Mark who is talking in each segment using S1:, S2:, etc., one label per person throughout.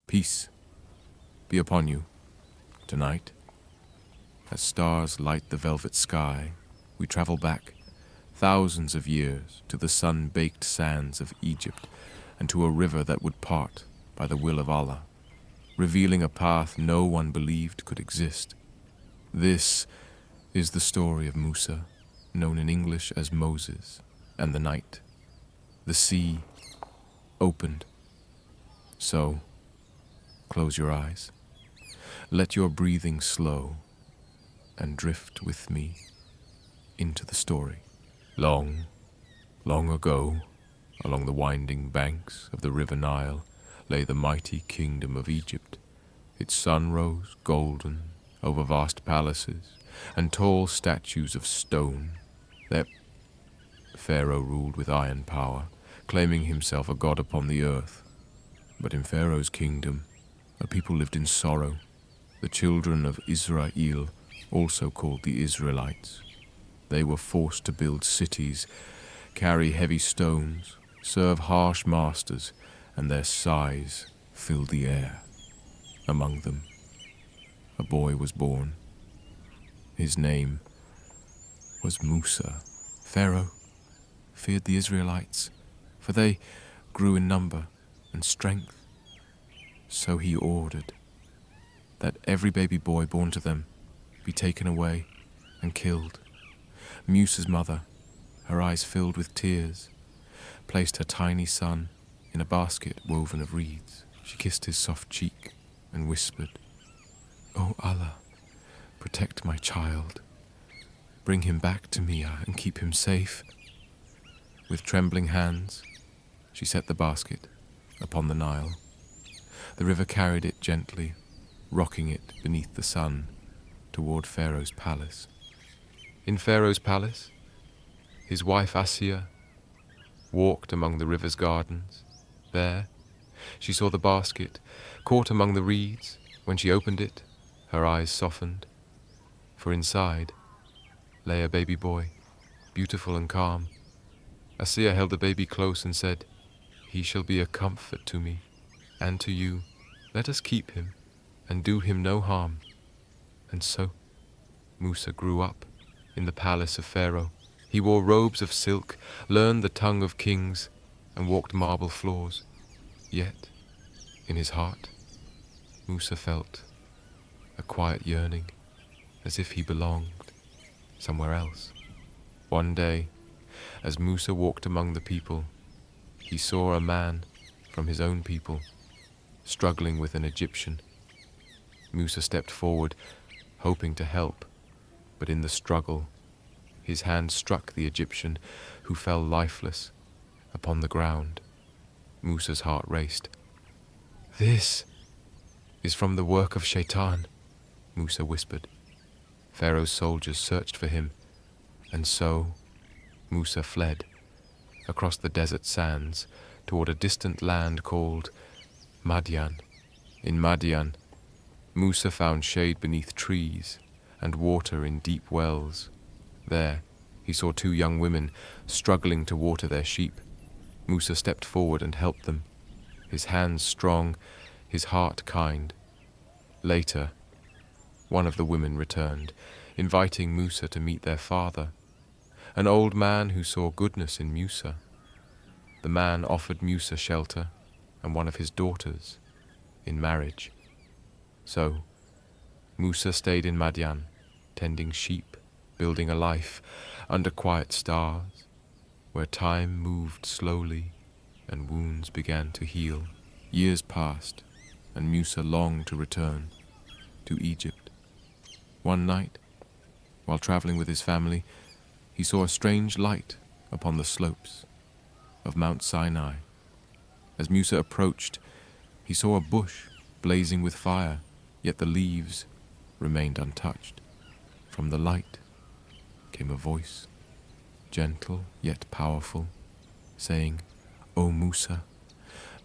S1: Peace be upon you. Tonight, as stars light the velvet sky, we travel back thousands of years to the sun-baked sands of Egypt and to a river that would part by the will of Allah, revealing a path no one believed could exist. This is the story of Musa, known in English as Moses, and the night. The sea opened. So, close your eyes. Let your breathing slow and drift with me into the story. Long, long ago, along the winding banks of the river Nile, lay the mighty kingdom of Egypt. Its sun rose golden over vast palaces and tall statues of stone. There, Pharaoh ruled with iron power, claiming himself a god upon the earth. But in Pharaoh's kingdom, a people lived in sorrow, the children of Israel, also called the Israelites. They were forced to build cities, carry heavy stones, serve harsh masters, and their sighs filled the air. Among them, a boy was born. His name was Musa. Pharaoh feared the Israelites, for they grew in number and strength. So he ordered that every baby boy born to them be taken away and killed. Musa's mother, her eyes filled with tears, placed her tiny son in a basket woven of reeds. She kissed his soft cheek and whispered, "O Allah, protect my child. Bring him back to me and keep him safe." With trembling hands, she set the basket upon the Nile. The river carried it gently, rocking it beneath the sun toward Pharaoh's palace. In Pharaoh's palace, his wife Asiya walked among the river's gardens. There, she saw the basket caught among the reeds. When she opened it, her eyes softened, for inside lay a baby boy, beautiful and calm. Asiya held the baby close and said, "He shall be a comfort to me and to you. Let us keep him and do him no harm." And so Musa grew up in the palace of Pharaoh. He wore robes of silk, learned the tongue of kings, and walked marble floors. Yet, in his heart, Musa felt a quiet yearning, as if he belonged somewhere else. One day, as Musa walked among the people, he saw a man from his own people struggling with an Egyptian. Musa stepped forward, hoping to help, but in the struggle, his hand struck the Egyptian, who fell lifeless upon the ground. Musa's heart raced. "This is from the work of Shaitan," Musa whispered. Pharaoh's soldiers searched for him, and so Musa fled across the desert sands toward a distant land called Madian. In Madian, Musa found shade beneath trees and water in deep wells. There, he saw two young women struggling to water their sheep. Musa stepped forward and helped them, his hands strong, his heart kind. Later, one of the women returned, inviting Musa to meet their father, an old man who saw goodness in Musa. The man offered Musa shelter and one of his daughters in marriage. So, Musa stayed in Madian, tending sheep, building a life under quiet stars, where time moved slowly and wounds began to heal. Years passed, and Musa longed to return to Egypt. One night, while traveling with his family, he saw a strange light upon the slopes of Mount Sinai. As Musa approached, he saw a bush blazing with fire, yet the leaves remained untouched. From the light came a voice, gentle yet powerful, saying, "O Musa."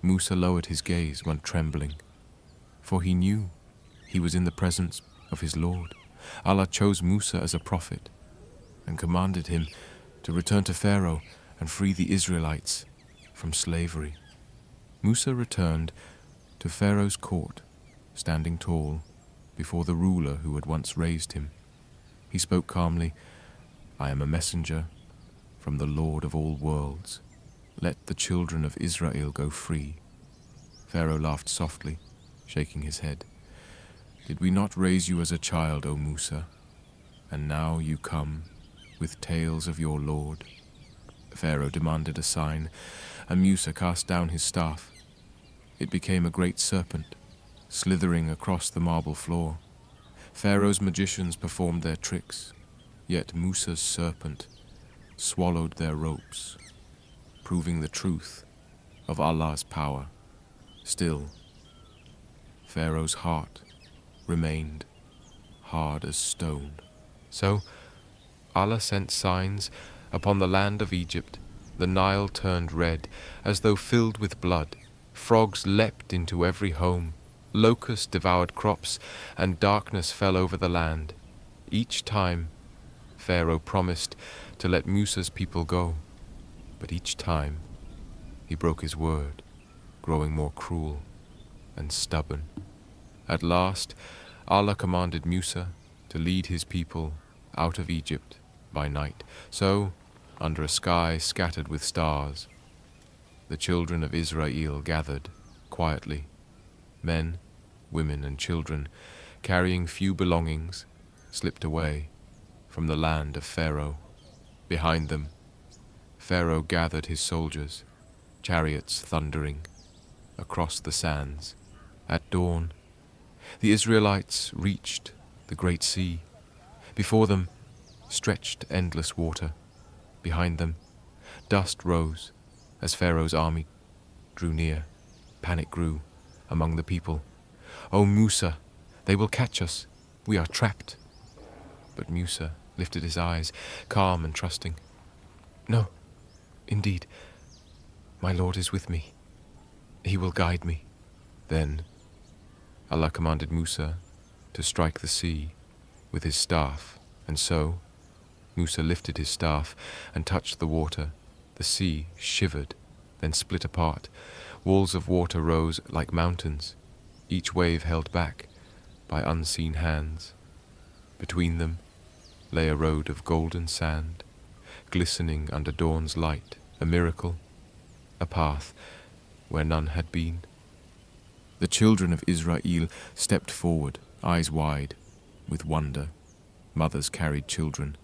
S1: Musa lowered his gaze when trembling, for he knew he was in the presence of his Lord. Allah chose Musa as a prophet and commanded him to return to Pharaoh and free the Israelites from slavery. Musa returned to Pharaoh's court, standing tall before the ruler who had once raised him. He spoke calmly, "I am a messenger from the Lord of all worlds. Let the children of Israel go free." Pharaoh laughed softly, shaking his head. "Did we not raise you as a child, O Musa? And now you come with tales of your Lord?" Pharaoh demanded a sign, and Musa cast down his staff. It became a great serpent, slithering across the marble floor. Pharaoh's magicians performed their tricks, yet Musa's serpent swallowed their ropes, proving the truth of Allah's power. Still, Pharaoh's heart remained hard as stone. So Allah sent signs upon the land of Egypt. The Nile turned red, as though filled with blood. Frogs leapt into every home. Locusts devoured crops, and darkness fell over the land. Each time, Pharaoh promised to let Musa's people go, but each time he broke his word, growing more cruel and stubborn. At last, Allah commanded Musa to lead his people out of Egypt by night. So, under a sky scattered with stars, the children of Israel gathered quietly, men, women, and children, carrying few belongings, slipped away from the land of Pharaoh. Behind them, Pharaoh gathered his soldiers, chariots thundering across the sands. At dawn, the Israelites reached the Great Sea. Before them stretched endless water. Behind them, dust rose as Pharaoh's army drew near. Panic grew among the people. "O Musa, they will catch us. We are trapped." But Musa lifted his eyes, calm and trusting. "No, indeed, my Lord is with me. He will guide me." Then Allah commanded Musa to strike the sea with his staff, and so Musa lifted his staff and touched the water. The sea shivered, then split apart. Walls of water rose like mountains, each wave held back by unseen hands. Between them lay a road of golden sand, glistening under dawn's light, a miracle, a path where none had been. The children of Israel stepped forward, eyes wide, with wonder. Mothers carried children.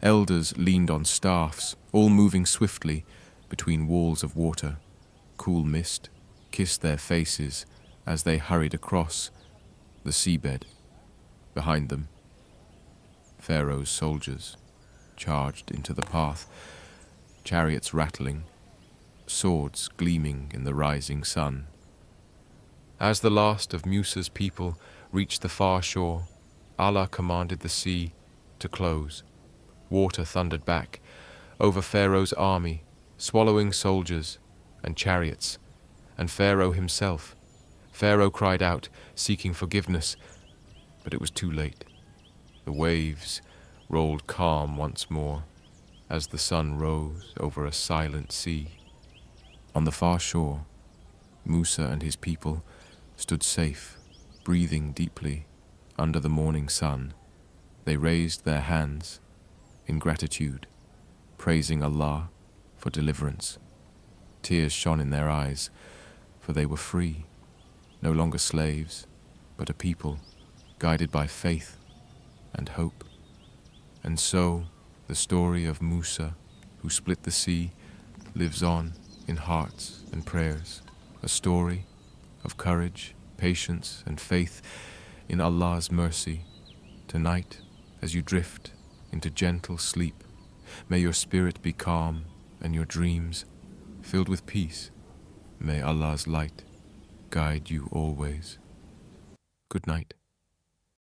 S1: Elders leaned on staffs, all moving swiftly between walls of water. Cool mist kissed their faces as they hurried across the seabed. Behind them, Pharaoh's soldiers charged into the path, chariots rattling, swords gleaming in the rising sun. As the last of Musa's people reached the far shore, Allah commanded the sea to close. Water thundered back over Pharaoh's army, swallowing soldiers and chariots, and Pharaoh himself. Pharaoh cried out, seeking forgiveness, but it was too late. The waves rolled calm once more as the sun rose over a silent sea. On the far shore, Musa and his people stood safe, breathing deeply under the morning sun. They raised their hands in gratitude, praising Allah for deliverance. Tears shone in their eyes, for they were free, no longer slaves, but a people guided by faith and hope. And so, the story of Musa, who split the sea, lives on in hearts and prayers, a story of courage, patience, and faith in Allah's mercy. Tonight, as you drift into gentle sleep, may your spirit be calm and your dreams filled with peace. May Allah's light guide you always. Good night.